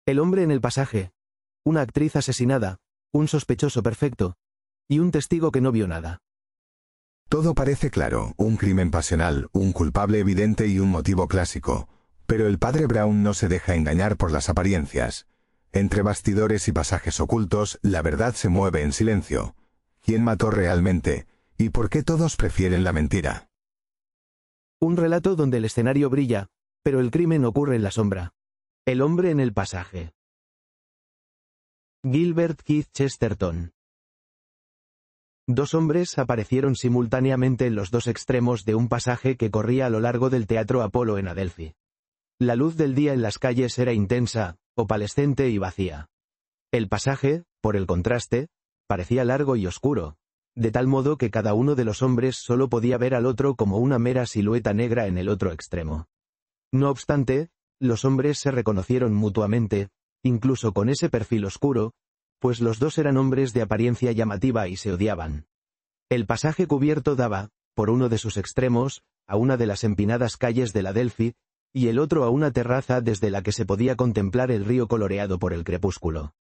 El hombre en el pasaje. Una actriz asesinada, un sospechoso perfecto, y un testigo que no vio nada. Todo parece claro, un crimen pasional, un culpable evidente y un motivo clásico. Pero el padre Brown no se deja engañar por las apariencias. Entre bastidores y pasajes ocultos, la verdad se mueve en silencio. ¿Quién mató realmente? ¿Y por qué todos prefieren la mentira? Un relato donde el escenario brilla, pero el crimen ocurre en la sombra. El hombre en el pasaje. Gilbert Keith Chesterton. Dos hombres aparecieron simultáneamente en los dos extremos de un pasaje que corría a lo largo del Teatro Apolo en Adelphi. La luz del día en las calles era intensa, opalescente y vacía. El pasaje, por el contraste, parecía largo y oscuro, de tal modo que cada uno de los hombres solo podía ver al otro como una mera silueta negra en el otro extremo. No obstante, los hombres se reconocieron mutuamente, incluso con ese perfil oscuro, pues los dos eran hombres de apariencia llamativa y se odiaban. El pasaje cubierto daba, por uno de sus extremos, a una de las empinadas calles de Adelphi, y el otro a una terraza desde la que se podía contemplar el río coloreado por el crepúsculo.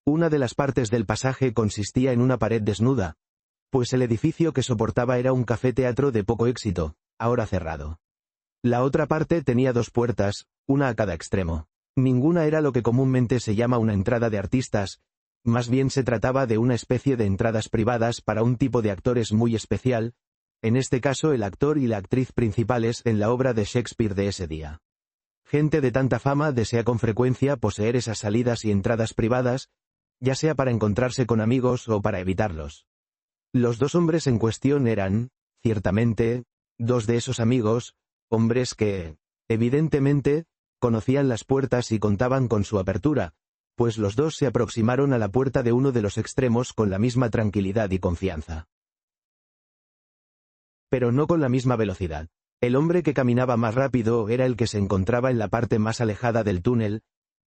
Una de las partes del pasaje consistía en una pared desnuda, pues el edificio que soportaba era un café-teatro de poco éxito, ahora cerrado. La otra parte tenía dos puertas, una a cada extremo. Ninguna era lo que comúnmente se llama una entrada de artistas, más bien se trataba de una especie de entradas privadas para un tipo de actores muy especial, en este caso el actor y la actriz principales en la obra de Shakespeare de ese día. Gente de tanta fama desea con frecuencia poseer esas salidas y entradas privadas, ya sea para encontrarse con amigos o para evitarlos. Los dos hombres en cuestión eran, ciertamente, dos de esos amigos, hombres que, evidentemente, conocían las puertas y contaban con su apertura, pues los dos se aproximaron a la puerta de uno de los extremos con la misma tranquilidad y confianza. Pero no con la misma velocidad. El hombre que caminaba más rápido era el que se encontraba en la parte más alejada del túnel,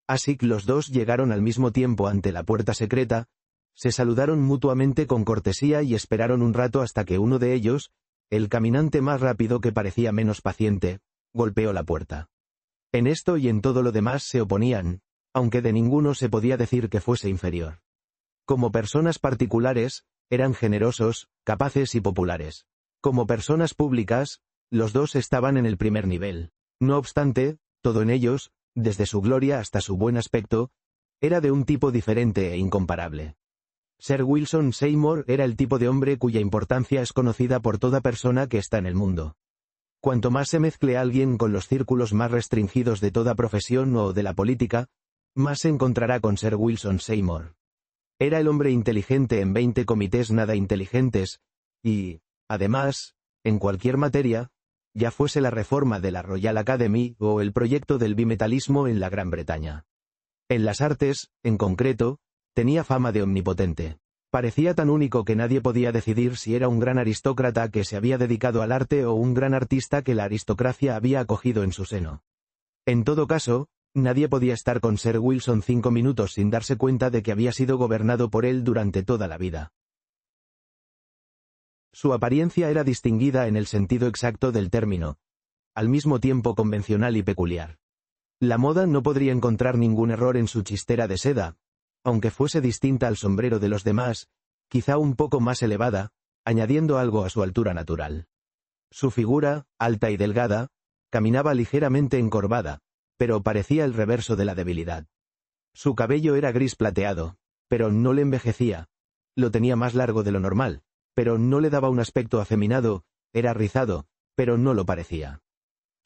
así que los dos llegaron al mismo tiempo ante la puerta secreta, se saludaron mutuamente con cortesía y esperaron un rato hasta que uno de ellos, el caminante más rápido que parecía menos paciente, golpeó la puerta. En esto y en todo lo demás se oponían, aunque de ninguno se podía decir que fuese inferior. Como personas particulares, eran generosos, capaces y populares. Como personas públicas, los dos estaban en el primer nivel. No obstante, todo en ellos, desde su gloria hasta su buen aspecto, era de un tipo diferente e incomparable. Sir Wilson Seymour era el tipo de hombre cuya importancia es conocida por toda persona que está en el mundo. Cuanto más se mezcle alguien con los círculos más restringidos de toda profesión o de la política, más se encontrará con Sir Wilson Seymour. Era el hombre inteligente en 20 comités nada inteligentes, y, además, en cualquier materia, ya fuese la reforma de la Royal Academy o el proyecto del bimetalismo en la Gran Bretaña. En las artes, en concreto, tenía fama de omnipotente. Parecía tan único que nadie podía decidir si era un gran aristócrata que se había dedicado al arte o un gran artista que la aristocracia había acogido en su seno. En todo caso, nadie podía estar con Sir Wilson 5 minutos sin darse cuenta de que había sido gobernado por él durante toda la vida. Su apariencia era distinguida en el sentido exacto del término, al mismo tiempo convencional y peculiar. La moda no podría encontrar ningún error en su chistera de seda, aunque fuese distinta al sombrero de los demás, quizá un poco más elevada, añadiendo algo a su altura natural. Su figura, alta y delgada, caminaba ligeramente encorvada, pero parecía el reverso de la debilidad. Su cabello era gris plateado, pero no le envejecía. Lo tenía más largo de lo normal, pero no le daba un aspecto afeminado, era rizado, pero no lo parecía.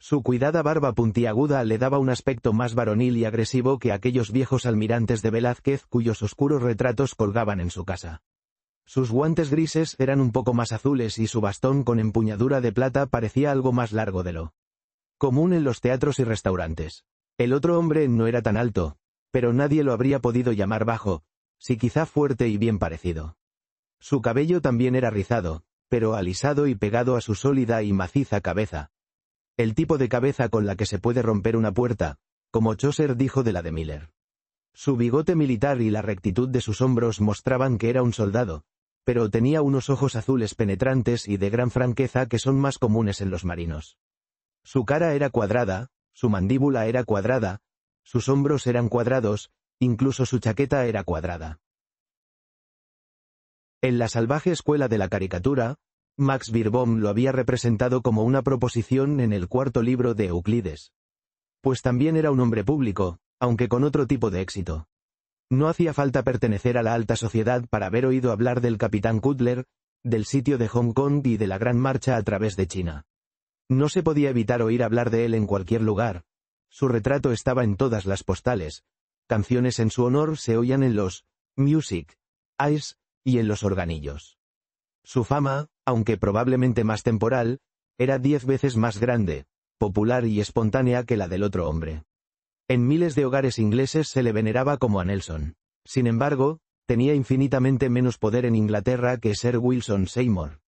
Su cuidada barba puntiaguda le daba un aspecto más varonil y agresivo que aquellos viejos almirantes de Velázquez cuyos oscuros retratos colgaban en su casa. Sus guantes grises eran un poco más azules y su bastón con empuñadura de plata parecía algo más largo de lo común en los teatros y restaurantes. El otro hombre no era tan alto, pero nadie lo habría podido llamar bajo, si quizá fuerte y bien parecido. Su cabello también era rizado, pero alisado y pegado a su sólida y maciza cabeza. El tipo de cabeza con la que se puede romper una puerta, como Chaucer dijo de la de Miller. Su bigote militar y la rectitud de sus hombros mostraban que era un soldado, pero tenía unos ojos azules penetrantes y de gran franqueza que son más comunes en los marinos. Su cara era cuadrada, su mandíbula era cuadrada, Sus hombros eran cuadrados, incluso su chaqueta era cuadrada. En la salvaje escuela de la caricatura, Max Beerbohm lo había representado como una proposición en el cuarto libro de Euclides. Pues también era un hombre público, aunque con otro tipo de éxito. No hacía falta pertenecer a la alta sociedad para haber oído hablar del capitán Cutler, del sitio de Hong Kong y de la gran marcha a través de China. No se podía evitar oír hablar de él en cualquier lugar. Su retrato estaba en todas las postales. Canciones en su honor se oían en los Music Eyes y en los organillos. Su fama, aunque probablemente más temporal, era 10 veces más grande, popular y espontánea que la del otro hombre. En miles de hogares ingleses se le veneraba como a Nelson. Sin embargo, tenía infinitamente menos poder en Inglaterra que Sir Wilson Seymour.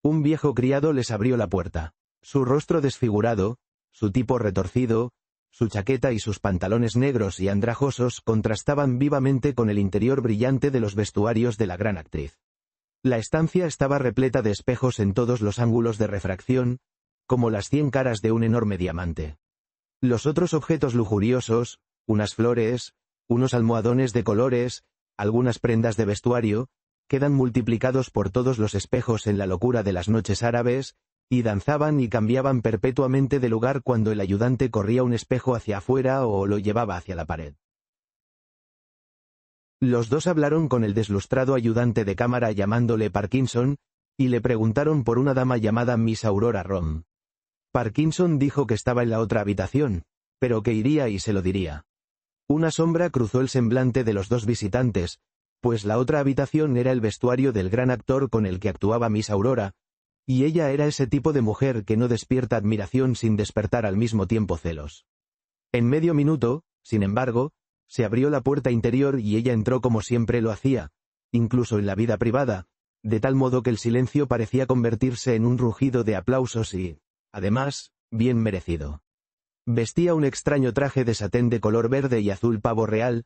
Un viejo criado les abrió la puerta. Su rostro desfigurado, su tipo retorcido, su chaqueta y sus pantalones negros y andrajosos contrastaban vivamente con el interior brillante de los vestuarios de la gran actriz. La estancia estaba repleta de espejos en todos los ángulos de refracción, como las 100 caras de un enorme diamante. Los otros objetos lujuriosos, unas flores, unos almohadones de colores, algunas prendas de vestuario, quedan multiplicados por todos los espejos en la locura de las noches árabes, y danzaban y cambiaban perpetuamente de lugar cuando el ayudante corría un espejo hacia afuera o lo llevaba hacia la pared. Los dos hablaron con el deslustrado ayudante de cámara llamándole Parkinson, y le preguntaron por una dama llamada Miss Aurora Rom. Parkinson dijo que estaba en la otra habitación, pero que iría y se lo diría. Una sombra cruzó el semblante de los dos visitantes, pues la otra habitación era el vestuario del gran actor con el que actuaba Miss Aurora, y ella era ese tipo de mujer que no despierta admiración sin despertar al mismo tiempo celos. En medio minuto, sin embargo, se abrió la puerta interior y ella entró como siempre lo hacía, incluso en la vida privada, de tal modo que el silencio parecía convertirse en un rugido de aplausos y, además, bien merecido. Vestía un extraño traje de satén de color verde y azul pavo real,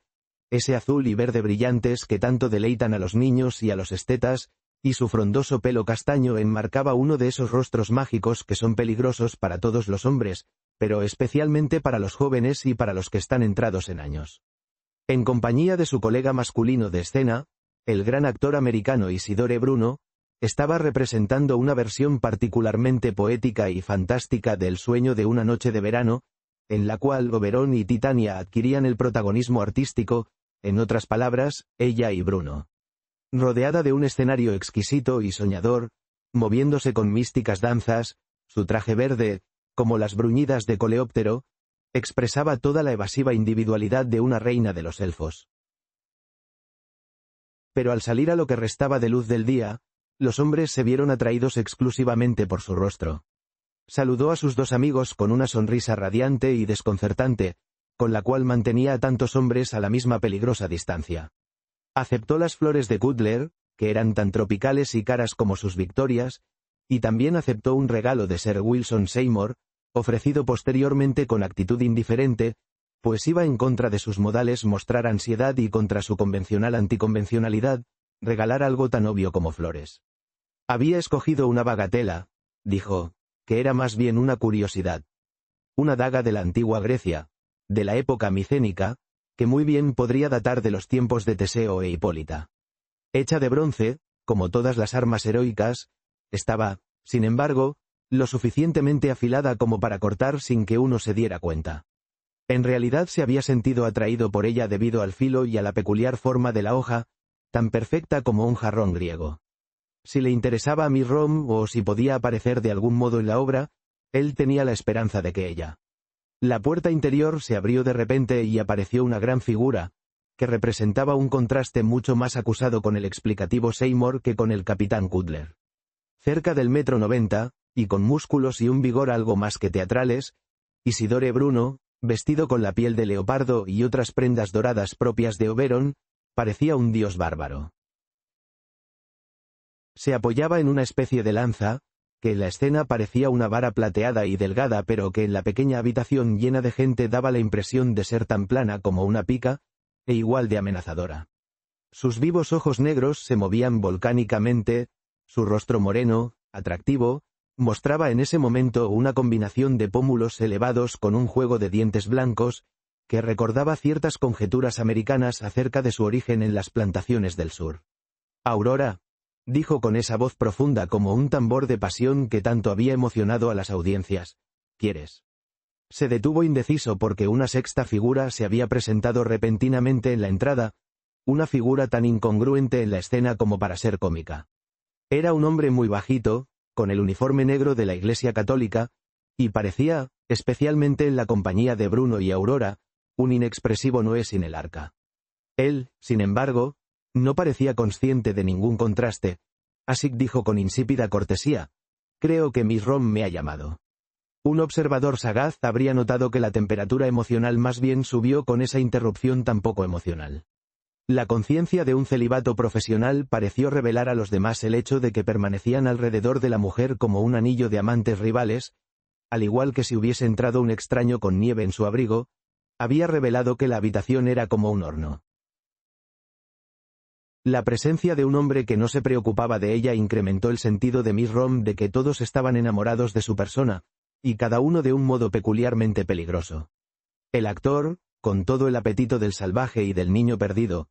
ese azul y verde brillantes que tanto deleitan a los niños y a los estetas, y su frondoso pelo castaño enmarcaba uno de esos rostros mágicos que son peligrosos para todos los hombres, pero especialmente para los jóvenes y para los que están entrados en años. En compañía de su colega masculino de escena, el gran actor americano Isidore Bruno, estaba representando una versión particularmente poética y fantástica del sueño de una noche de verano, en la cual Oberon y Titania adquirían el protagonismo artístico, en otras palabras, ella y Bruno. Rodeada de un escenario exquisito y soñador, moviéndose con místicas danzas, su traje verde, como las bruñidas de Coleóptero, expresaba toda la evasiva individualidad de una reina de los elfos. Pero al salir a lo que restaba de luz del día, los hombres se vieron atraídos exclusivamente por su rostro. Saludó a sus dos amigos con una sonrisa radiante y desconcertante, con la cual mantenía a tantos hombres a la misma peligrosa distancia. Aceptó las flores de Cutler, que eran tan tropicales y caras como sus victorias, y también aceptó un regalo de Sir Wilson Seymour, ofrecido posteriormente con actitud indiferente, pues iba en contra de sus modales mostrar ansiedad y contra su convencional anticonvencionalidad, regalar algo tan obvio como flores. Había escogido una bagatela, dijo, que era más bien una curiosidad. Una daga de la antigua Grecia, de la época micénica, que muy bien podría datar de los tiempos de Teseo e Hipólita. Hecha de bronce, como todas las armas heroicas, estaba, sin embargo, lo suficientemente afilada como para cortar sin que uno se diera cuenta. En realidad se había sentido atraído por ella debido al filo y a la peculiar forma de la hoja, tan perfecta como un jarrón griego. Si le interesaba a Miss Rom o si podía aparecer de algún modo en la obra, él tenía la esperanza de que ella. La puerta interior se abrió de repente y apareció una gran figura, que representaba un contraste mucho más acusado con el explicativo Seymour que con el capitán Cutler. Cerca del 1,90 m, y con músculos y un vigor algo más que teatrales, Isidore Bruno, vestido con la piel de leopardo y otras prendas doradas propias de Oberon, parecía un dios bárbaro. Se apoyaba en una especie de lanza, que en la escena parecía una vara plateada y delgada pero que en la pequeña habitación llena de gente daba la impresión de ser tan plana como una pica, e igual de amenazadora. Sus vivos ojos negros se movían volcánicamente, su rostro moreno, atractivo, mostraba en ese momento una combinación de pómulos elevados con un juego de dientes blancos, que recordaba ciertas conjeturas americanas acerca de su origen en las plantaciones del sur. «Aurora», dijo con esa voz profunda como un tambor de pasión que tanto había emocionado a las audiencias, «¿quieres?». Se detuvo indeciso porque una sexta figura se había presentado repentinamente en la entrada, una figura tan incongruente en la escena como para ser cómica. Era un hombre muy bajito, con el uniforme negro de la Iglesia Católica, y parecía, especialmente en la compañía de Bruno y Aurora, un inexpresivo Noé sin el arca. Él, sin embargo, no parecía consciente de ningún contraste, así dijo con insípida cortesía, «Creo que Miss Rom me ha llamado». Un observador sagaz habría notado que la temperatura emocional más bien subió con esa interrupción tan poco emocional. La conciencia de un celibato profesional pareció revelar a los demás el hecho de que permanecían alrededor de la mujer como un anillo de amantes rivales, al igual que si hubiese entrado un extraño con nieve en su abrigo, había revelado que la habitación era como un horno. La presencia de un hombre que no se preocupaba de ella incrementó el sentido de Miss Rom de que todos estaban enamorados de su persona, y cada uno de un modo peculiarmente peligroso. El actor, con todo el apetito del salvaje y del niño perdido.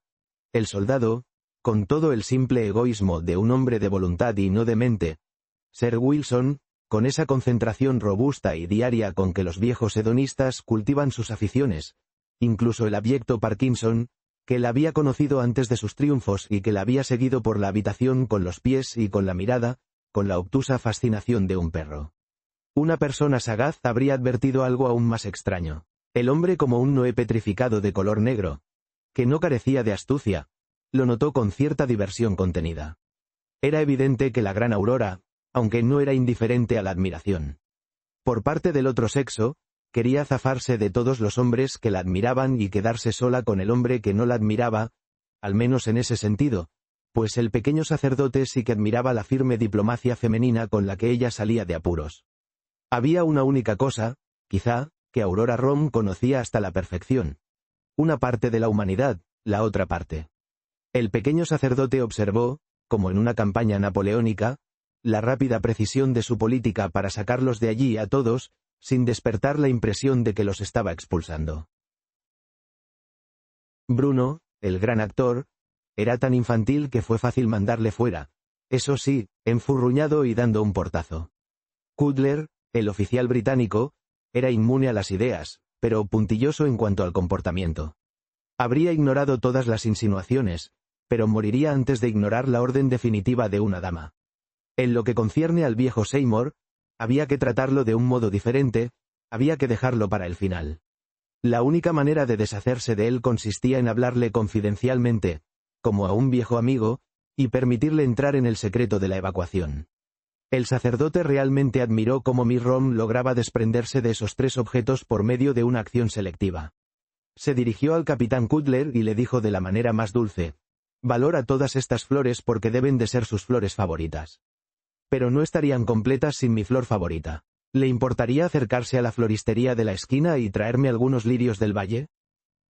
El soldado, con todo el simple egoísmo de un hombre de voluntad y no de mente. Sir Wilson, con esa concentración robusta y diaria con que los viejos hedonistas cultivan sus aficiones. Incluso el abyecto Parkinson, que la había conocido antes de sus triunfos y que la había seguido por la habitación con los pies y con la mirada, con la obtusa fascinación de un perro. Una persona sagaz habría advertido algo aún más extraño. El hombre como un Noé petrificado de color negro, que no carecía de astucia, lo notó con cierta diversión contenida. Era evidente que la gran Aurora, aunque no era indiferente a la admiración. Por parte del otro sexo, quería zafarse de todos los hombres que la admiraban y quedarse sola con el hombre que no la admiraba, al menos en ese sentido, pues el pequeño sacerdote sí que admiraba la firme diplomacia femenina con la que ella salía de apuros. Había una única cosa, quizá, que Aurora Rom conocía hasta la perfección. Una parte de la humanidad, la otra parte. El pequeño sacerdote observó, como en una campaña napoleónica, la rápida precisión de su política para sacarlos de allí a todos, sin despertar la impresión de que los estaba expulsando. Bruno, el gran actor, era tan infantil que fue fácil mandarle fuera, eso sí, enfurruñado y dando un portazo. Cutler, el oficial británico, era inmune a las ideas, pero puntilloso en cuanto al comportamiento. Habría ignorado todas las insinuaciones, pero moriría antes de ignorar la orden definitiva de una dama. En lo que concierne al viejo Seymour, había que tratarlo de un modo diferente, había que dejarlo para el final. La única manera de deshacerse de él consistía en hablarle confidencialmente, como a un viejo amigo, y permitirle entrar en el secreto de la evacuación. El sacerdote realmente admiró cómo Miss Rom lograba desprenderse de esos tres objetos por medio de una acción selectiva. Se dirigió al capitán Cutler y le dijo de la manera más dulce, «Valora todas estas flores porque deben de ser sus flores favoritas. Pero no estarían completas sin mi flor favorita. ¿Le importaría acercarse a la floristería de la esquina y traerme algunos lirios del valle?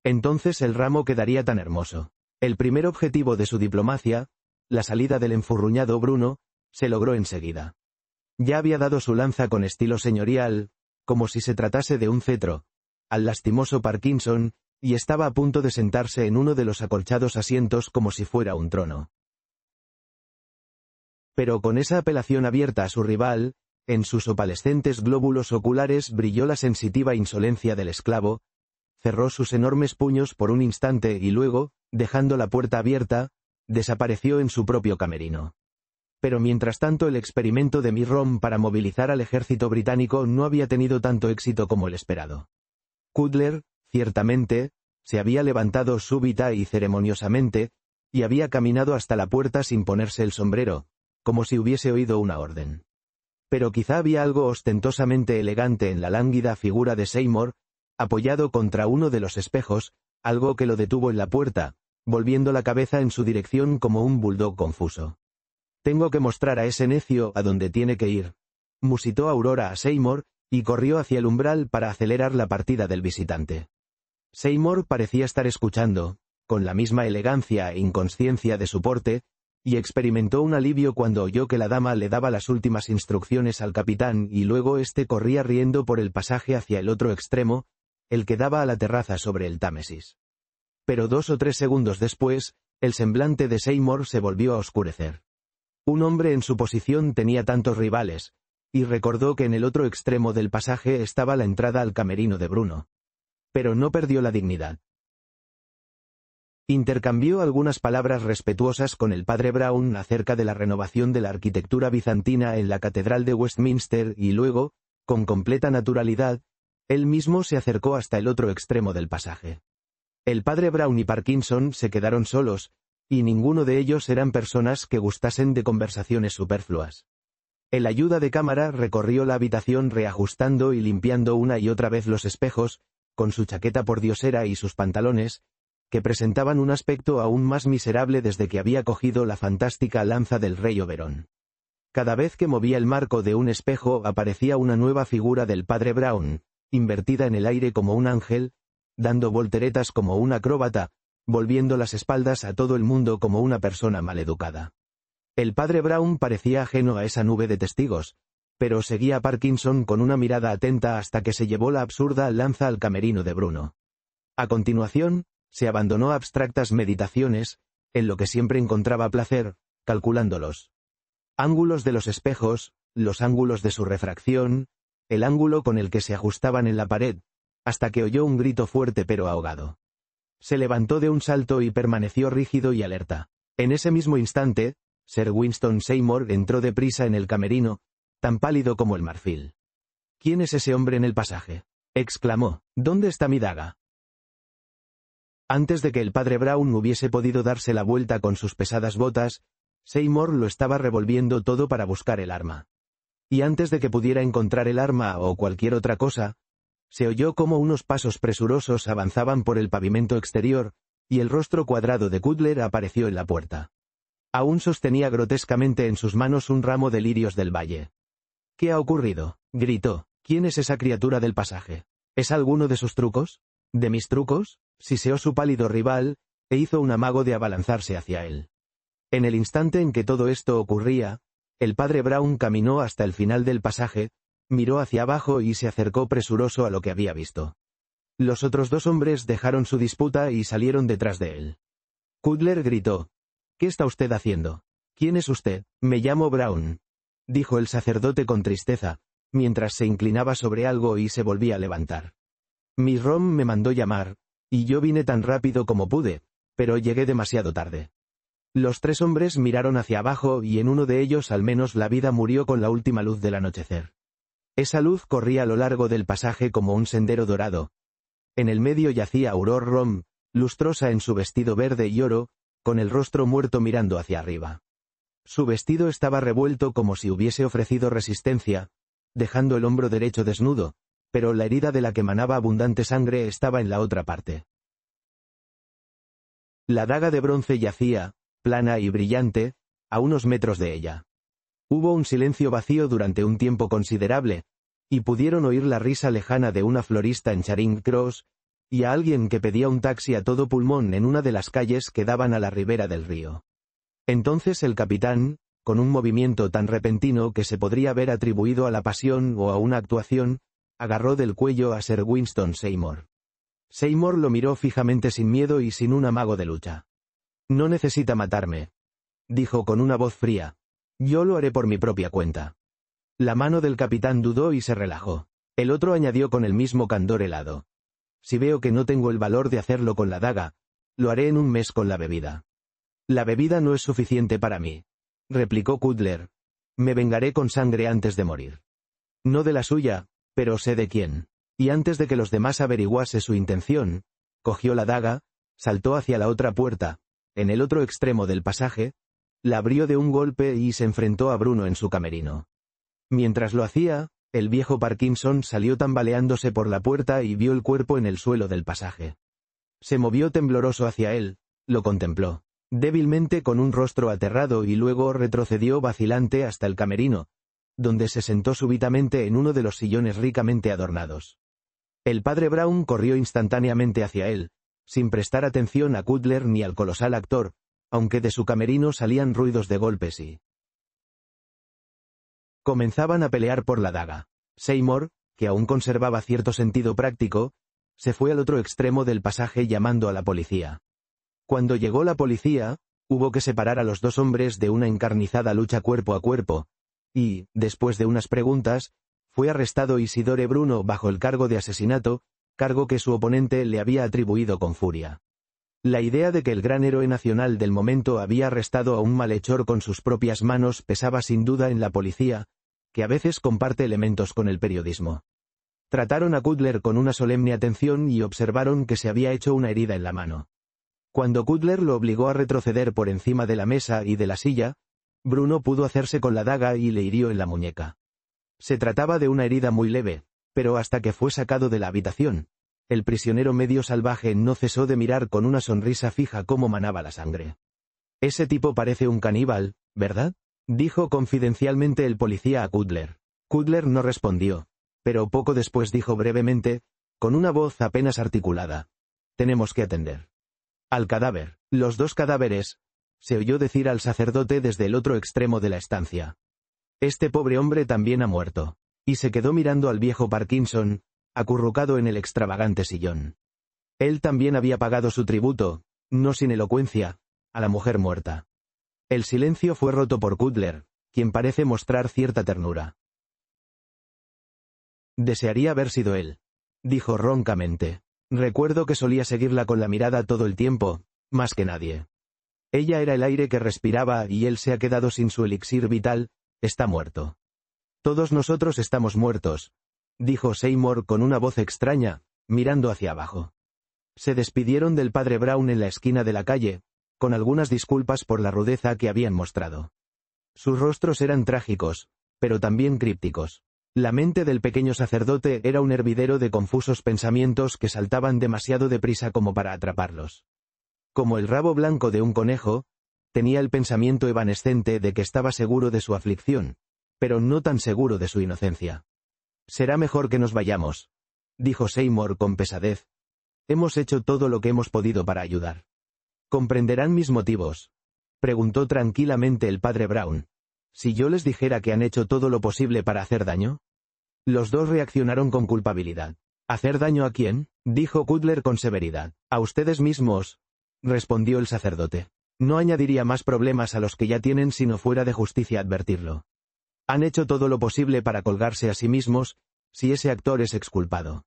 Entonces el ramo quedaría tan hermoso». El primer objetivo de su diplomacia, la salida del enfurruñado Bruno, se logró enseguida. Ya había dado su lanza con estilo señorial, como si se tratase de un cetro, al lastimoso Parkinson, y estaba a punto de sentarse en uno de los acolchados asientos como si fuera un trono. Pero con esa apelación abierta a su rival, en sus opalescentes glóbulos oculares brilló la sensitiva insolencia del esclavo, cerró sus enormes puños por un instante y luego, dejando la puerta abierta, desapareció en su propio camerino. Pero mientras tanto el experimento de Miss Rom para movilizar al ejército británico no había tenido tanto éxito como el esperado. Cutler, ciertamente, se había levantado súbita y ceremoniosamente, y había caminado hasta la puerta sin ponerse el sombrero, como si hubiese oído una orden. Pero quizá había algo ostentosamente elegante en la lánguida figura de Seymour, apoyado contra uno de los espejos, algo que lo detuvo en la puerta, volviendo la cabeza en su dirección como un bulldog confuso. «Tengo que mostrar a ese necio a dónde tiene que ir», musitó Aurora a Seymour, y corrió hacia el umbral para acelerar la partida del visitante. Seymour parecía estar escuchando, con la misma elegancia e inconsciencia de su porte, y experimentó un alivio cuando oyó que la dama le daba las últimas instrucciones al capitán y luego éste corría riendo por el pasaje hacia el otro extremo, el que daba a la terraza sobre el Támesis. Pero 2 o 3 segundos después, el semblante de Seymour se volvió a oscurecer. Un hombre en su posición tenía tantos rivales, y recordó que en el otro extremo del pasaje estaba la entrada al camerino de Bruno. Pero no perdió la dignidad. Intercambió algunas palabras respetuosas con el padre Brown acerca de la renovación de la arquitectura bizantina en la Catedral de Westminster y luego, con completa naturalidad, él mismo se acercó hasta el otro extremo del pasaje. El padre Brown y Parkinson se quedaron solos, y ninguno de ellos eran personas que gustasen de conversaciones superfluas. El ayuda de cámara recorrió la habitación reajustando y limpiando una y otra vez los espejos, con su chaqueta pordiosera y sus pantalones, que presentaban un aspecto aún más miserable desde que había cogido la fantástica lanza del rey Oberón. Cada vez que movía el marco de un espejo aparecía una nueva figura del padre Brown, invertida en el aire como un ángel, dando volteretas como un acróbata, volviendo las espaldas a todo el mundo como una persona maleducada. El padre Brown parecía ajeno a esa nube de testigos, pero seguía a Parkinson con una mirada atenta hasta que se llevó la absurda lanza al camerino de Bruno. A continuación, se abandonó a abstractas meditaciones, en lo que siempre encontraba placer, calculando los ángulos de los espejos, los ángulos de su refracción, el ángulo con el que se ajustaban en la pared, hasta que oyó un grito fuerte pero ahogado. Se levantó de un salto y permaneció rígido y alerta. En ese mismo instante, Sir Winston Seymour entró deprisa en el camerino, tan pálido como el marfil. «¿Quién es ese hombre en el pasaje?», exclamó. «¿Dónde está mi daga?». Antes de que el padre Brown hubiese podido darse la vuelta con sus pesadas botas, Seymour lo estaba revolviendo todo para buscar el arma. Y antes de que pudiera encontrar el arma o cualquier otra cosa, se oyó como unos pasos presurosos avanzaban por el pavimento exterior, y el rostro cuadrado de Cutler apareció en la puerta. Aún sostenía grotescamente en sus manos un ramo de lirios del valle. «¿Qué ha ocurrido?», gritó. «¿Quién es esa criatura del pasaje? ¿Es alguno de sus trucos? ¿De mis trucos?», siseó su pálido rival, e hizo un amago de abalanzarse hacia él. En el instante en que todo esto ocurría, el padre Brown caminó hasta el final del pasaje, miró hacia abajo y se acercó presuroso a lo que había visto. Los otros 2 hombres dejaron su disputa y salieron detrás de él. Cutler gritó. «¿Qué está usted haciendo? ¿Quién es usted?». «Me llamo Brown», dijo el sacerdote con tristeza, mientras se inclinaba sobre algo y se volvía a levantar. «Miss Rom me mandó llamar, y yo vine tan rápido como pude, pero llegué demasiado tarde». Los 3 hombres miraron hacia abajo y en uno de ellos al menos la vida murió con la última luz del anochecer. Esa luz corría a lo largo del pasaje como un sendero dorado. En el medio yacía Aurore Rom, lustrosa en su vestido verde y oro, con el rostro muerto mirando hacia arriba. Su vestido estaba revuelto como si hubiese ofrecido resistencia, dejando el hombro derecho desnudo, pero la herida de la que manaba abundante sangre estaba en la otra parte. La daga de bronce yacía, plana y brillante, a unos metros de ella. Hubo un silencio vacío durante un tiempo considerable, y pudieron oír la risa lejana de una florista en Charing Cross, y a alguien que pedía un taxi a todo pulmón en una de las calles que daban a la ribera del río. Entonces el capitán, con un movimiento tan repentino que se podría haber atribuido a la pasión o a una actuación, agarró del cuello a Sir Winston Seymour. Seymour lo miró fijamente sin miedo y sin un amago de lucha. «No necesita matarme», dijo con una voz fría. «Yo lo haré por mi propia cuenta». La mano del capitán dudó y se relajó. El otro añadió con el mismo candor helado. «Si veo que no tengo el valor de hacerlo con la daga, lo haré en un mes con la bebida». «La bebida no es suficiente para mí», replicó Cutler. «Me vengaré con sangre antes de morir». «No de la suya, pero sé de quién». Y antes de que los demás averiguase su intención, cogió la daga, saltó hacia la otra puerta, en el otro extremo del pasaje, la abrió de un golpe y se enfrentó a Bruno en su camerino. Mientras lo hacía, el viejo Parkinson salió tambaleándose por la puerta y vio el cuerpo en el suelo del pasaje. Se movió tembloroso hacia él, lo contempló débilmente con un rostro aterrado y luego retrocedió vacilante hasta el camerino, donde se sentó súbitamente en uno de los sillones ricamente adornados. El padre Brown corrió instantáneamente hacia él, sin prestar atención a Cutler ni al colosal actor, aunque de su camerino salían ruidos de golpes y comenzaban a pelear por la daga. Seymour, que aún conservaba cierto sentido práctico, Se fue al otro extremo del pasaje llamando a la policía. Cuando llegó la policía, hubo que separar a los dos hombres de una encarnizada lucha cuerpo a cuerpo, y, después de unas preguntas, fue arrestado Isidore Bruno bajo el cargo de asesinato, cargo que su oponente le había atribuido con furia. La idea de que el gran héroe nacional del momento había arrestado a un malhechor con sus propias manos pesaba sin duda en la policía, que a veces comparte elementos con el periodismo. Trataron a Cutler con una solemne atención y observaron que se había hecho una herida en la mano. Cuando Cutler lo obligó a retroceder por encima de la mesa y de la silla, Bruno pudo hacerse con la daga y le hirió en la muñeca. Se trataba de una herida muy leve, pero hasta que fue sacado de la habitación, el prisionero medio salvaje no cesó de mirar con una sonrisa fija cómo manaba la sangre. «Ese tipo parece un caníbal, ¿verdad?», dijo confidencialmente el policía a Cutler. Cutler no respondió, pero poco después dijo brevemente, con una voz apenas articulada: «Tenemos que atender al cadáver, los dos cadáveres», se oyó decir al sacerdote desde el otro extremo de la estancia. «Este pobre hombre también ha muerto», y se quedó mirando al viejo Parkinson, acurrucado en el extravagante sillón. Él también había pagado su tributo, no sin elocuencia, a la mujer muerta. El silencio fue roto por Cutler, quien parece mostrar cierta ternura. «Desearía haber sido él», dijo roncamente. «Recuerdo que solía seguirla con la mirada todo el tiempo, más que nadie. Ella era el aire que respiraba y él se ha quedado sin su elixir vital, está muerto. Todos nosotros estamos muertos», dijo Seymour con una voz extraña, mirando hacia abajo. Se despidieron del padre Brown en la esquina de la calle, con algunas disculpas por la rudeza que habían mostrado. Sus rostros eran trágicos, pero también crípticos. La mente del pequeño sacerdote era un hervidero de confusos pensamientos que saltaban demasiado deprisa como para atraparlos. Como el rabo blanco de un conejo, tenía el pensamiento evanescente de que estaba seguro de su aflicción, pero no tan seguro de su inocencia. «Será mejor que nos vayamos», dijo Seymour con pesadez. «Hemos hecho todo lo que hemos podido para ayudar». «¿Comprenderán mis motivos?», preguntó tranquilamente el padre Brown. «Si yo les dijera que han hecho todo lo posible para hacer daño». Los dos reaccionaron con culpabilidad. «¿Hacer daño a quién?», dijo Cutler con severidad. «A ustedes mismos», respondió el sacerdote. «No añadiría más problemas a los que ya tienen si no fuera de justicia advertirlo. Han hecho todo lo posible para colgarse a sí mismos, si ese actor es exculpado.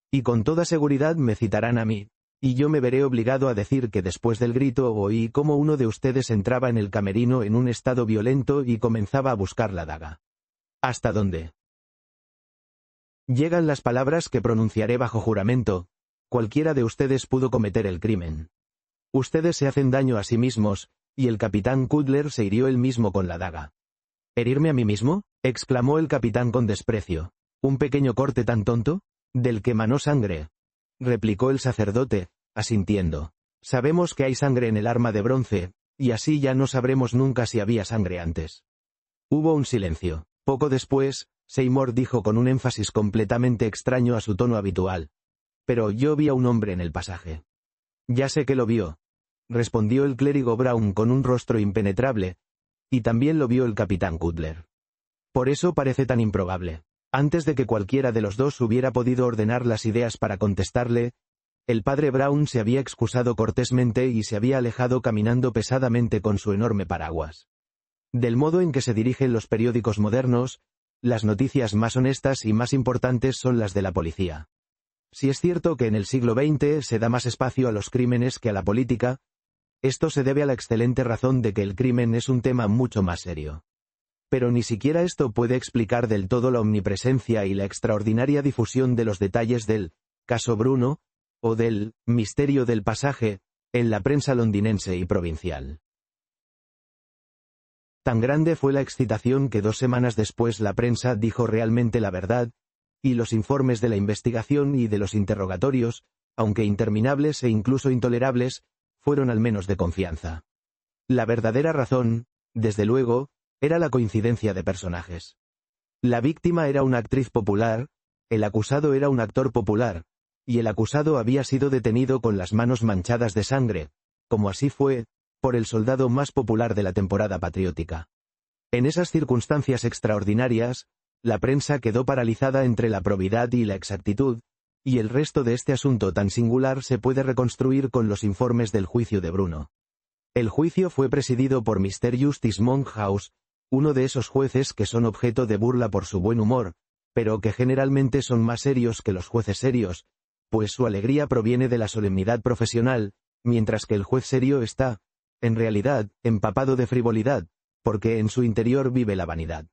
Y con toda seguridad me citarán a mí, y yo me veré obligado a decir que después del grito oí cómo uno de ustedes entraba en el camerino en un estado violento y comenzaba a buscar la daga. ¿Hasta dónde llegan las palabras que pronunciaré bajo juramento? Cualquiera de ustedes pudo cometer el crimen. Ustedes se hacen daño a sí mismos, y el capitán Cutler se hirió él mismo con la daga». «¿Herirme a mí mismo?», exclamó el capitán con desprecio. «¿Un pequeño corte tan tonto? Del que manó sangre», replicó el sacerdote, asintiendo. «Sabemos que hay sangre en el arma de bronce, y así ya no sabremos nunca si había sangre antes». Hubo un silencio. Poco después, Seymour dijo con un énfasis completamente extraño a su tono habitual: «Pero yo vi a un hombre en el pasaje». «Ya sé que lo vio», respondió el clérigo Brown con un rostro impenetrable, «y también lo vio el capitán Cutler. Por eso parece tan improbable». Antes de que cualquiera de los dos hubiera podido ordenar las ideas para contestarle, el padre Brown se había excusado cortésmente y se había alejado caminando pesadamente con su enorme paraguas. Del modo en que se dirigen los periódicos modernos, las noticias más honestas y más importantes son las de la policía. Si es cierto que en el siglo XX se da más espacio a los crímenes que a la política, esto se debe a la excelente razón de que el crimen es un tema mucho más serio. Pero ni siquiera esto puede explicar del todo la omnipresencia y la extraordinaria difusión de los detalles del caso Bruno, o del misterio del pasaje, en la prensa londinense y provincial. Tan grande fue la excitación que 2 semanas después la prensa dijo realmente la verdad, y los informes de la investigación y de los interrogatorios, aunque interminables e incluso intolerables, fueron al menos de confianza. La verdadera razón, desde luego, era la coincidencia de personajes. La víctima era una actriz popular, el acusado era un actor popular, y el acusado había sido detenido con las manos manchadas de sangre, como así fue, por el soldado más popular de la temporada patriótica. En esas circunstancias extraordinarias, la prensa quedó paralizada entre la probidad y la exactitud, y el resto de este asunto tan singular se puede reconstruir con los informes del juicio de Bruno. El juicio fue presidido por Mr. Justice Monkhouse, uno de esos jueces que son objeto de burla por su buen humor, pero que generalmente son más serios que los jueces serios, pues su alegría proviene de la solemnidad profesional, mientras que el juez serio está, en realidad, empapado de frivolidad, porque en su interior vive la vanidad.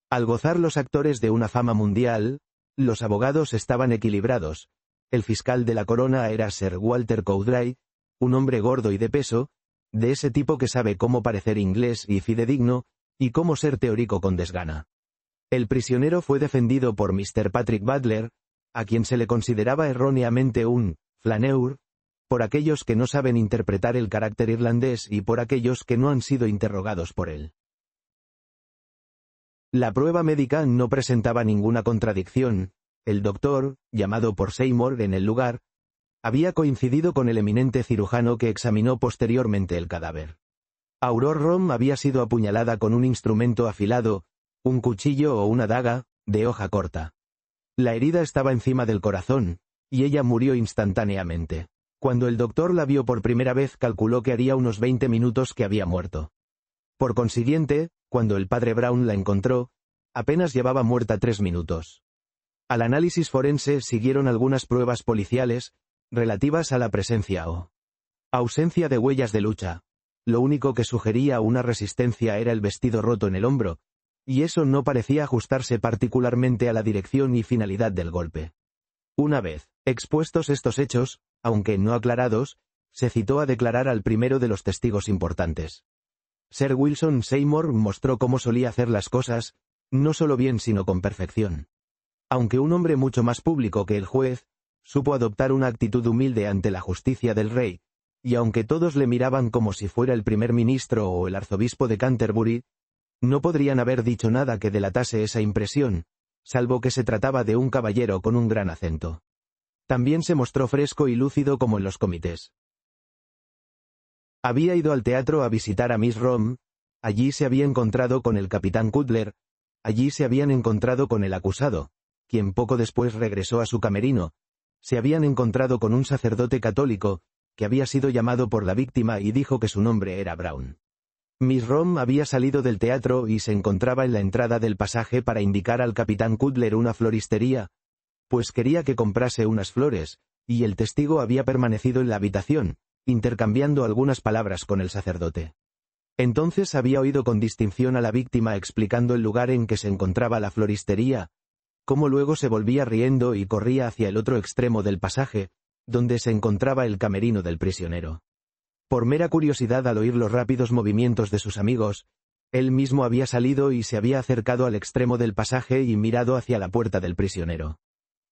Al gozar los actores de una fama mundial, los abogados estaban equilibrados. El fiscal de la corona era Sir Walter Cowdray, un hombre gordo y de peso, de ese tipo que sabe cómo parecer inglés y fidedigno, y cómo ser teórico con desgana. El prisionero fue defendido por Mr. Patrick Butler, a quien se le consideraba erróneamente un flaneur, por aquellos que no saben interpretar el carácter irlandés y por aquellos que no han sido interrogados por él. La prueba médica no presentaba ninguna contradicción. El doctor, llamado por Seymour en el lugar, había coincidido con el eminente cirujano que examinó posteriormente el cadáver. Aurore Rom había sido apuñalada con un instrumento afilado, un cuchillo o una daga, de hoja corta. La herida estaba encima del corazón, y ella murió instantáneamente. Cuando el doctor la vio por primera vez calculó que haría unos 20 minutos que había muerto. Por consiguiente, cuando el padre Brown la encontró, apenas llevaba muerta 3 minutos. Al análisis forense siguieron algunas pruebas policiales, relativas a la presencia o ausencia de huellas de lucha. Lo único que sugería una resistencia era el vestido roto en el hombro, y eso no parecía ajustarse particularmente a la dirección y finalidad del golpe. Una vez expuestos estos hechos, aunque no aclarados, se citó a declarar al primero de los testigos importantes. Sir Wilson Seymour mostró cómo solía hacer las cosas, no solo bien sino con perfección. Aunque un hombre mucho más público que el juez, supo adoptar una actitud humilde ante la justicia del rey, y aunque todos le miraban como si fuera el primer ministro o el arzobispo de Canterbury, no podrían haber dicho nada que delatase esa impresión, salvo que se trataba de un caballero con un gran acento. También se mostró fresco y lúcido como en los comités. Había ido al teatro a visitar a Miss Rom, allí se había encontrado con el capitán Cutler, allí se habían encontrado con el acusado, quien poco después regresó a su camerino, se habían encontrado con un sacerdote católico, que había sido llamado por la víctima y dijo que su nombre era Brown. Miss Rom había salido del teatro y se encontraba en la entrada del pasaje para indicar al capitán Cutler una floristería, pues quería que comprase unas flores, y el testigo había permanecido en la habitación, intercambiando algunas palabras con el sacerdote. Entonces había oído con distinción a la víctima explicando el lugar en que se encontraba la floristería, cómo luego se volvía riendo y corría hacia el otro extremo del pasaje, donde se encontraba el camerino del prisionero. Por mera curiosidad al oír los rápidos movimientos de sus amigos, él mismo había salido y se había acercado al extremo del pasaje y mirado hacia la puerta del prisionero.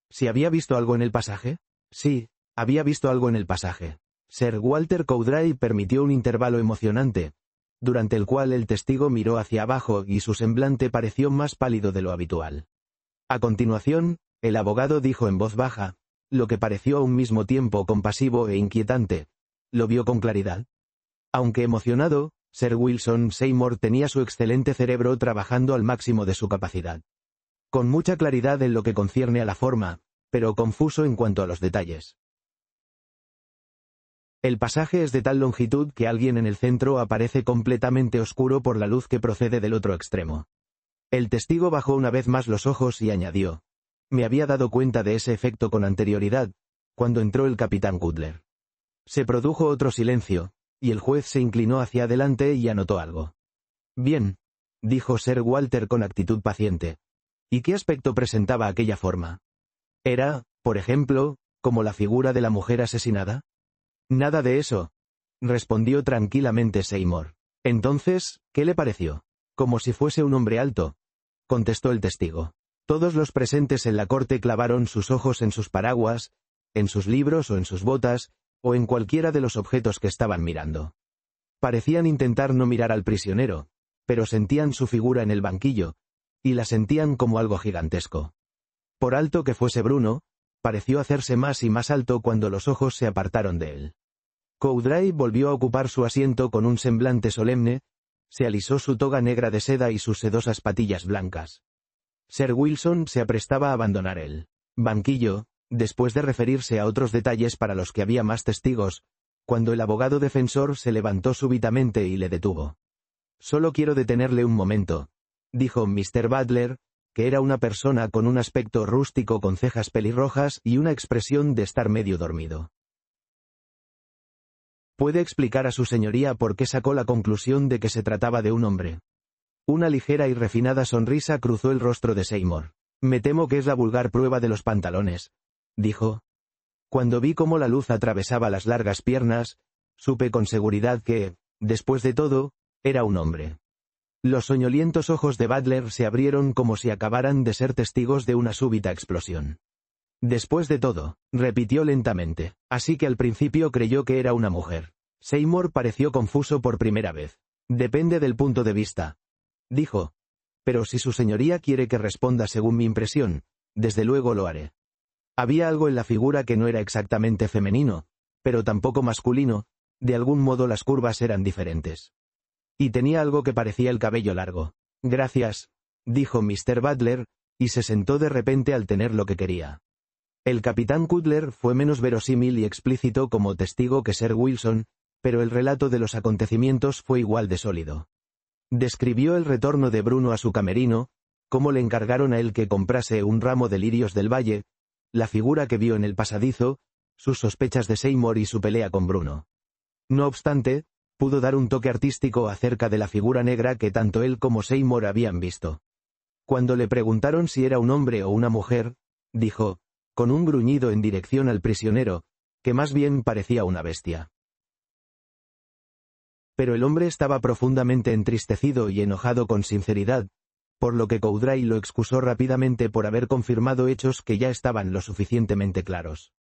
¿Si había visto algo en el pasaje? Sí, había visto algo en el pasaje. Sir Walter Cowdray permitió un intervalo emocionante, durante el cual el testigo miró hacia abajo y su semblante pareció más pálido de lo habitual. A continuación, el abogado dijo en voz baja, lo que pareció a un mismo tiempo compasivo e inquietante, ¿lo vio con claridad? Aunque emocionado, Sir Wilson Seymour tenía su excelente cerebro trabajando al máximo de su capacidad. Con mucha claridad en lo que concierne a la forma, pero confuso en cuanto a los detalles. El pasaje es de tal longitud que alguien en el centro aparece completamente oscuro por la luz que procede del otro extremo. El testigo bajó una vez más los ojos y añadió, me había dado cuenta de ese efecto con anterioridad, cuando entró el capitán Cutler. Se produjo otro silencio, y el juez se inclinó hacia adelante y anotó algo. Bien, dijo Sir Walter con actitud paciente. ¿Y qué aspecto presentaba aquella forma? ¿Era, por ejemplo, como la figura de la mujer asesinada? Nada de eso, respondió tranquilamente Seymour. Entonces, ¿qué le pareció? Como si fuese un hombre alto, contestó el testigo. Todos los presentes en la corte clavaron sus ojos en sus paraguas, en sus libros o en sus botas, o en cualquiera de los objetos que estaban mirando. Parecían intentar no mirar al prisionero, pero sentían su figura en el banquillo, y la sentían como algo gigantesco. Por alto que fuese Bruno, pareció hacerse más y más alto cuando los ojos se apartaron de él. Cowdray volvió a ocupar su asiento con un semblante solemne, se alisó su toga negra de seda y sus sedosas patillas blancas. Sir Wilson se aprestaba a abandonar el banquillo, después de referirse a otros detalles para los que había más testigos, cuando el abogado defensor se levantó súbitamente y le detuvo. «Solo quiero detenerle un momento», dijo Mr. Butler, que era una persona con un aspecto rústico con cejas pelirrojas y una expresión de estar medio dormido. «¿Puede explicar a su señoría por qué sacó la conclusión de que se trataba de un hombre?» Una ligera y refinada sonrisa cruzó el rostro de Seymour. «Me temo que es la vulgar prueba de los pantalones», dijo. «Cuando vi cómo la luz atravesaba las largas piernas, supe con seguridad que, después de todo, era un hombre». Los soñolientos ojos de Butler se abrieron como si acabaran de ser testigos de una súbita explosión. «Después de todo», repitió lentamente, «así que al principio creyó que era una mujer». Seymour pareció confuso por primera vez. «Depende del punto de vista», dijo. «Pero si su señoría quiere que responda según mi impresión, desde luego lo haré. Había algo en la figura que no era exactamente femenino, pero tampoco masculino, de algún modo las curvas eran diferentes. Y tenía algo que parecía el cabello largo». «Gracias», dijo Mr. Butler, y se sentó de repente al tener lo que quería. El capitán Cutler fue menos verosímil y explícito como testigo que Sir Wilson, pero el relato de los acontecimientos fue igual de sólido. Describió el retorno de Bruno a su camerino, cómo le encargaron a él que comprase un ramo de lirios del valle, la figura que vio en el pasadizo, sus sospechas de Seymour y su pelea con Bruno. No obstante, pudo dar un toque artístico acerca de la figura negra que tanto él como Seymour habían visto. Cuando le preguntaron si era un hombre o una mujer, dijo, con un gruñido en dirección al prisionero, que más bien parecía una bestia. Pero el hombre estaba profundamente entristecido y enojado con sinceridad, por lo que Cowdray lo excusó rápidamente por haber confirmado hechos que ya estaban lo suficientemente claros.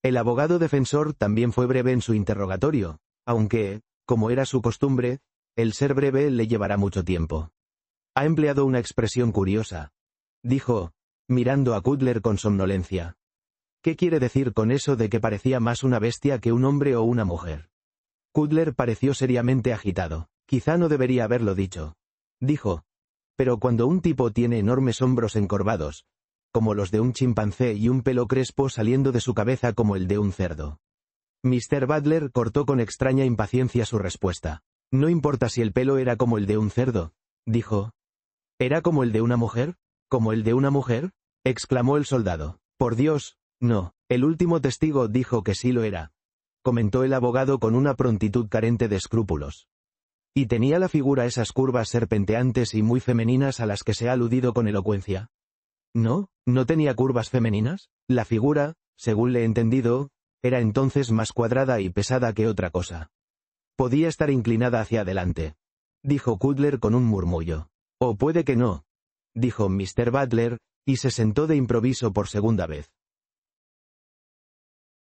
El abogado defensor también fue breve en su interrogatorio, aunque, como era su costumbre, el ser breve le llevará mucho tiempo. «Ha empleado una expresión curiosa», dijo, mirando a Cutler con somnolencia. «¿Qué quiere decir con eso de que parecía más una bestia que un hombre o una mujer?» Cutler pareció seriamente agitado. «Quizá no debería haberlo dicho», dijo. «Pero cuando un tipo tiene enormes hombros encorvados, como los de un chimpancé y un pelo crespo saliendo de su cabeza como el de un cerdo». Mr. Butler cortó con extraña impaciencia su respuesta. «No importa si el pelo era como el de un cerdo», dijo. «¿Era como el de una mujer? ¿Como el de una mujer?», exclamó el soldado. «Por Dios, no. El último testigo dijo que sí lo era», comentó el abogado con una prontitud carente de escrúpulos. «¿Y tenía la figura esas curvas serpenteantes y muy femeninas a las que se ha aludido con elocuencia?» «No, no tenía curvas femeninas. La figura, según le he entendido, era entonces más cuadrada y pesada que otra cosa. Podía estar inclinada hacia adelante», dijo Cutler con un murmullo. «O puede que no», dijo Mr. Butler, y se sentó de improviso por segunda vez.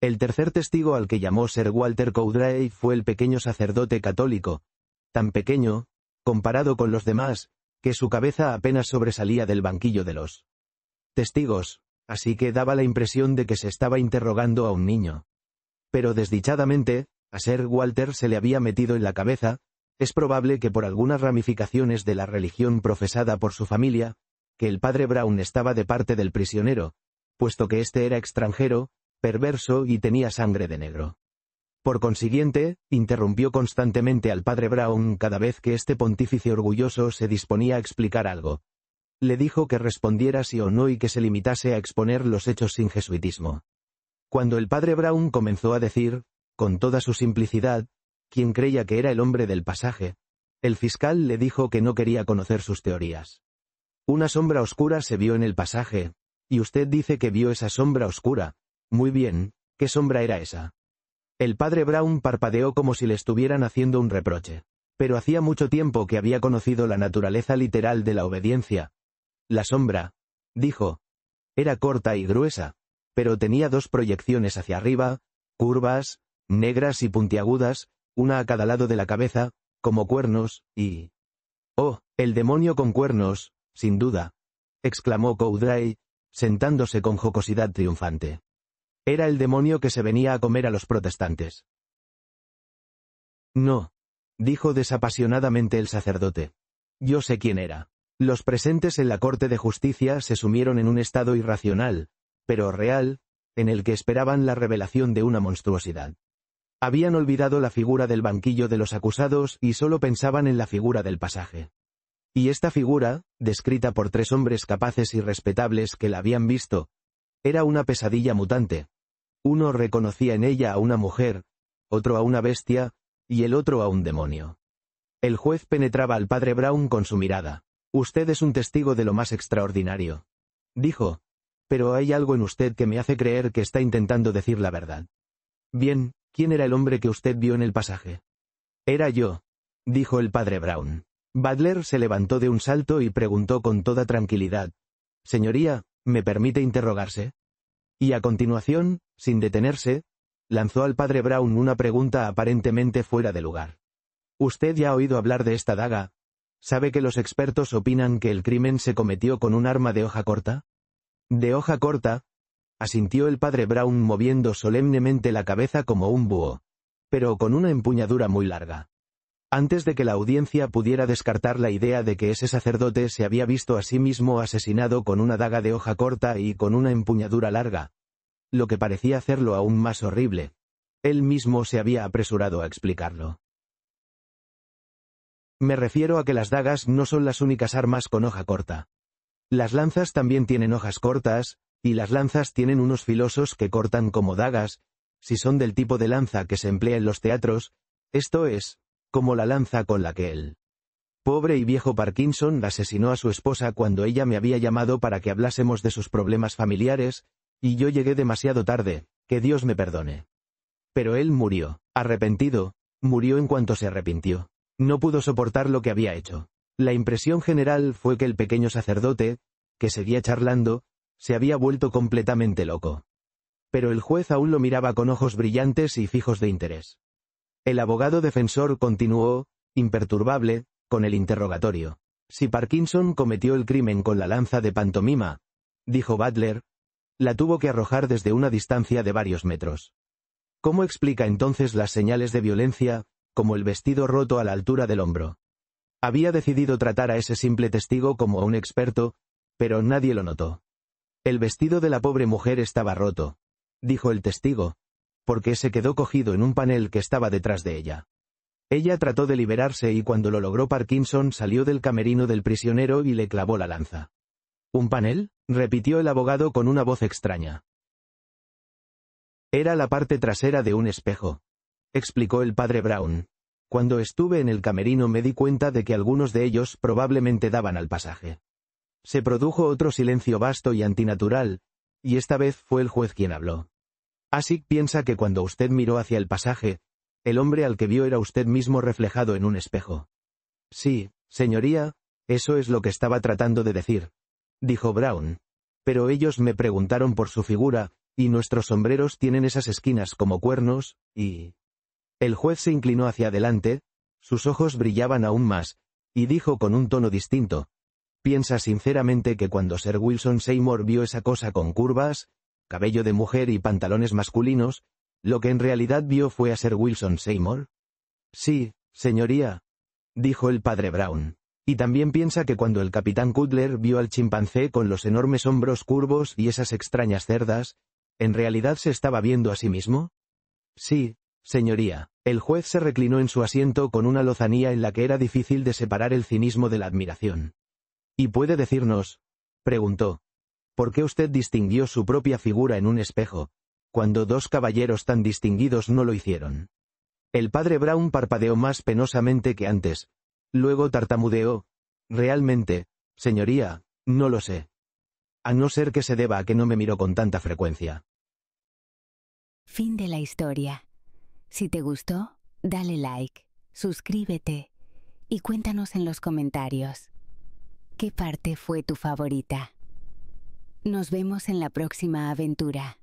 El tercer testigo al que llamó Sir Walter Cowdray fue el pequeño sacerdote católico, tan pequeño, comparado con los demás, que su cabeza apenas sobresalía del banquillo de los testigos, así que daba la impresión de que se estaba interrogando a un niño. Pero desdichadamente, a Sir Walter se le había metido en la cabeza, es probable que por algunas ramificaciones de la religión profesada por su familia, que el padre Brown estaba de parte del prisionero, puesto que éste era extranjero, perverso y tenía sangre de negro. Por consiguiente, interrumpió constantemente al padre Brown cada vez que este pontífice orgulloso se disponía a explicar algo. Le dijo que respondiera sí o no y que se limitase a exponer los hechos sin jesuitismo. Cuando el padre Brown comenzó a decir, con toda su simplicidad, quién creía que era el hombre del pasaje, el fiscal le dijo que no quería conocer sus teorías. «Una sombra oscura se vio en el pasaje, y usted dice que vio esa sombra oscura. Muy bien, ¿qué sombra era esa?». El padre Brown parpadeó como si le estuvieran haciendo un reproche. Pero hacía mucho tiempo que había conocido la naturaleza literal de la obediencia. «La sombra», dijo, «era corta y gruesa, pero tenía dos proyecciones hacia arriba, curvas, negras y puntiagudas, una a cada lado de la cabeza, como cuernos, y... «Oh, el demonio con cuernos, sin duda», exclamó Cowdray, sentándose con jocosidad triunfante. «Era el demonio que se venía a comer a los protestantes». «No», dijo desapasionadamente el sacerdote. «Yo sé quién era». Los presentes en la Corte de Justicia se sumieron en un estado irracional, pero real, en el que esperaban la revelación de una monstruosidad. Habían olvidado la figura del banquillo de los acusados y solo pensaban en la figura del pasaje. Y esta figura, descrita por 3 hombres capaces y respetables que la habían visto, era una pesadilla mutante. Uno reconocía en ella a una mujer, otro a una bestia, y el otro a un demonio. El juez penetraba al padre Brown con su mirada. «Usted es un testigo de lo más extraordinario», dijo, «pero hay algo en usted que me hace creer que está intentando decir la verdad». «Bien, ¿quién era el hombre que usted vio en el pasaje?» «Era yo», dijo el padre Brown. Butler se levantó de un salto y preguntó con toda tranquilidad, «Señoría, ¿me permite interrogarse?» Y a continuación, sin detenerse, lanzó al padre Brown una pregunta aparentemente fuera de lugar. «¿Usted ya ha oído hablar de esta daga? ¿Sabe que los expertos opinan que el crimen se cometió con un arma de hoja corta?» «¿De hoja corta?», asintió el padre Brown moviendo solemnemente la cabeza como un búho, «pero con una empuñadura muy larga». Antes de que la audiencia pudiera descartar la idea de que ese sacerdote se había visto a sí mismo asesinado con una daga de hoja corta y con una empuñadura larga, lo que parecía hacerlo aún más horrible, él mismo se había apresurado a explicarlo. «Me refiero a que las dagas no son las únicas armas con hoja corta. Las lanzas también tienen hojas cortas, y las lanzas tienen unos filosos que cortan como dagas, si son del tipo de lanza que se emplea en los teatros, esto es, como la lanza con la que el pobre y viejo Parkinson asesinó a su esposa cuando ella me había llamado para que hablásemos de sus problemas familiares, y yo llegué demasiado tarde, que Dios me perdone. Pero él murió, arrepentido, murió en cuanto se arrepintió. No pudo soportar lo que había hecho. La impresión general fue que el pequeño sacerdote, que seguía charlando, se había vuelto completamente loco. Pero el juez aún lo miraba con ojos brillantes y fijos de interés. El abogado defensor continuó, imperturbable, con el interrogatorio. «Si Parkinson cometió el crimen con la lanza de pantomima», dijo Butler, «la tuvo que arrojar desde una distancia de varios metros. ¿Cómo explica entonces las señales de violencia, como el vestido roto a la altura del hombro?» Había decidido tratar a ese simple testigo como a un experto, pero nadie lo notó. «El vestido de la pobre mujer estaba roto», dijo el testigo, «porque se quedó cogido en un panel que estaba detrás de ella. Ella trató de liberarse y cuando lo logró Parkinson salió del camerino del prisionero y le clavó la lanza». «¿Un panel?», repitió el abogado con una voz extraña. «Era la parte trasera de un espejo», explicó el padre Brown. «Cuando estuve en el camerino me di cuenta de que algunos de ellos probablemente daban al pasaje. Se produjo otro silencio vasto y antinatural, y esta vez fue el juez quien habló. Asik piensa que cuando usted miró hacia el pasaje, el hombre al que vio era usted mismo reflejado en un espejo». «Sí, señoría, eso es lo que estaba tratando de decir», dijo Brown. «Pero ellos me preguntaron por su figura, y nuestros sombreros tienen esas esquinas como cuernos, y...» El juez se inclinó hacia adelante, sus ojos brillaban aún más, y dijo con un tono distinto, «¿Piensa sinceramente que cuando Sir Wilson Seymour vio esa cosa con curvas, cabello de mujer y pantalones masculinos, lo que en realidad vio fue a Sir Wilson Seymour?» «Sí, señoría», dijo el padre Brown. «Y también piensa que cuando el capitán Cutler vio al chimpancé con los enormes hombros curvos y esas extrañas cerdas, ¿en realidad se estaba viendo a sí mismo?» «Sí, señoría». El juez se reclinó en su asiento con una lozanía en la que era difícil de separar el cinismo de la admiración. «¿Y puede decirnos?», preguntó, «¿por qué usted distinguió su propia figura en un espejo, cuando 2 caballeros tan distinguidos no lo hicieron?» El padre Brown parpadeó más penosamente que antes, luego tartamudeó, «Realmente, señoría, no lo sé. A no ser que se deba a que no me miró con tanta frecuencia». Fin de la historia. Si te gustó, dale like, suscríbete y cuéntanos en los comentarios ¿qué parte fue tu favorita? Nos vemos en la próxima aventura.